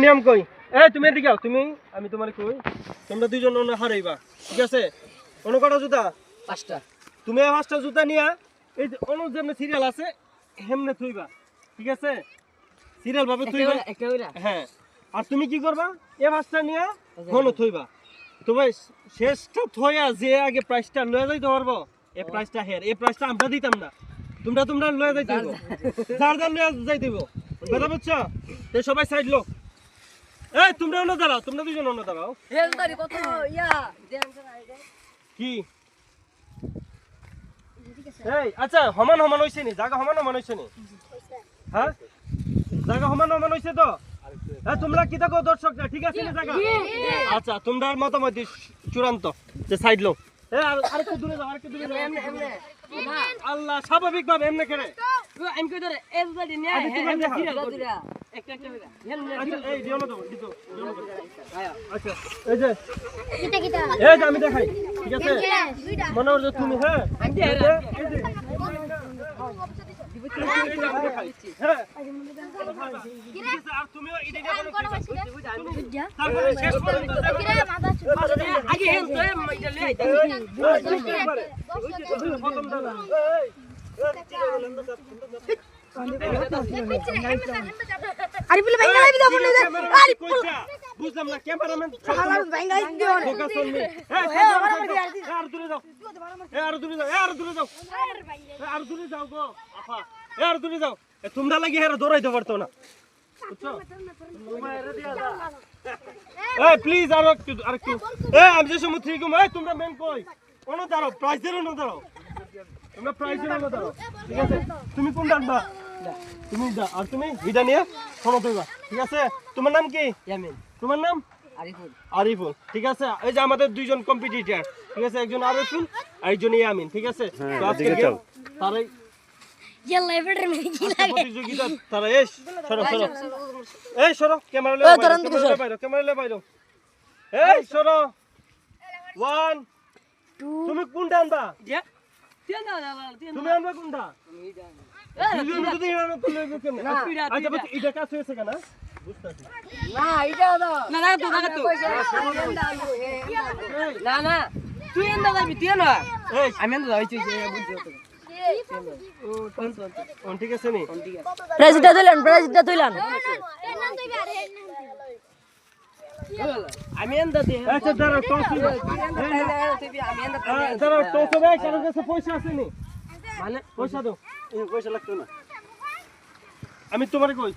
নিয়ম কই এই তুমি এদিকে আও তুমি আমি তোমারে কই তোমরা দুইজন অন্য হারাইবা ঠিক আছে অন্য কটা জুতা পাঁচটা তুমি এই পাঁচটা জুতা নিয়া এই যে অন্য যেমনে সিরিয়াল আছে হেমনে থইবা ঠিক আছে সিরিয়াল ভাবে থইবা একটা কইরা হ্যাঁ আর তুমি কি করবা এই পাঁচটা নিয়া কোন থইবা তো ভাই শেষটা থইয়া যে আগে প্রাইসটা লয়ে যাইতে পারবো এই প্রাইসটা হের এই প্রাইসটা আমরা দিতাম না তোমরা লয়ে যাইতে হইব যার লয়ে যাইতে হইব কথা বুঝছো এই সবাই সাইড লো এই তোমরা অন্য দাঁড়াও তোমরা দুইজন অন্য দাঁড়াও হেল দাঁড়ি কত ইয়া দেন কি এই আচ্ছা সমান হইছে নি জায়গা সমান হইছে নি হ্যাঁ জায়গা সমান হইছে তো হ্যাঁ তোমরা কি দেখো দর্শক ঠিক আছে নি জায়গা আচ্ছা তোমরার মতামত চূড়ান্ত যে সাইড লো এই আরেকটু দূরে যাও এমনে আল্লাহ স্বাভাবিক ভাবে এমনে করে আমি কই ধরে এই দাঁড়ি নিয়ে এমনে সিরিয়াল কইরা একটা কইরা হেল আচ্ছা এই দিও না দিও আচ্ছা এই যে কিটা কিটা এই যে আমি দেখাই ঠিক আছে মনে হচ্ছে তুমি হ্যাঁ এই যে হ্যাঁ আর তুমিও এই দিকে তারপরে শেষ পর্যন্ত আগে হেল তো এটা লই আইতা প্রথম দাদা আরে বলে ভাই গাইবি দাও বলে আরে বুঝলাম না ক্যামেরাম্যান ভাই গাই দিও ফোকাস অন মি আর দূরে যাও আর দূরে যাও আর দূরে যাও আর দূরে যাও গো আফা আর দূরে যাও তোমরা লাগি হেরা দৌড়াইতে পারতো না বুঝছো এই প্লিজ আরেকটু এই আমি যে সময় ঠিক এই তোমরা মেন কই কোন দাঁড়াও প্রাইজের অন্য দাঁড়াও তোমরা প্রাইজের অন্য দাঁড়াও ঠিক আছে তুমি কোন ডাকবা তুমি দা আর তুমি ভিডা নিয়ে ফোন দিবা ঠিক আছে তোমার নাম কি ইয়ামিন তোমার নাম আরিফুল ঠিক আছে এই যে আমাদের দুইজন কম্পিটিটর ঠিক আছে একজন আরিফুল আর একজন ইয়ামিন ঠিক আছে তো আজকে গেম তারাই ইয়াল্লা এবারে মে কি লাগে প্রতিযোগিতা তারা এই সরো ক্যামেরা লয়ে বাইরো এই সরো 1 2 তুমি কোনটা আনবা তুমি আনবা কোনটা দুজন যদি আনো তো লইব কেমনে আচ্ছা বাট এটা কাজ হয়েছে কেন বুঝতাছি না এটা দাও না তো না তুই এন্ড যাবি তুই না এই আমি এন্ড যাইছি বুঝছো তো কোন ঠিক আছে নি প্রেসিডেন্ট তুইলান আমি এন্ড দে আচ্ছা দাঁড়াও টস আমি এন্ড দাঁড়াও টস হবে কারো কাছে পয়সা আছে নি মানে পয়সা দাও পয়সা লাগতো না আমি তোমারে কই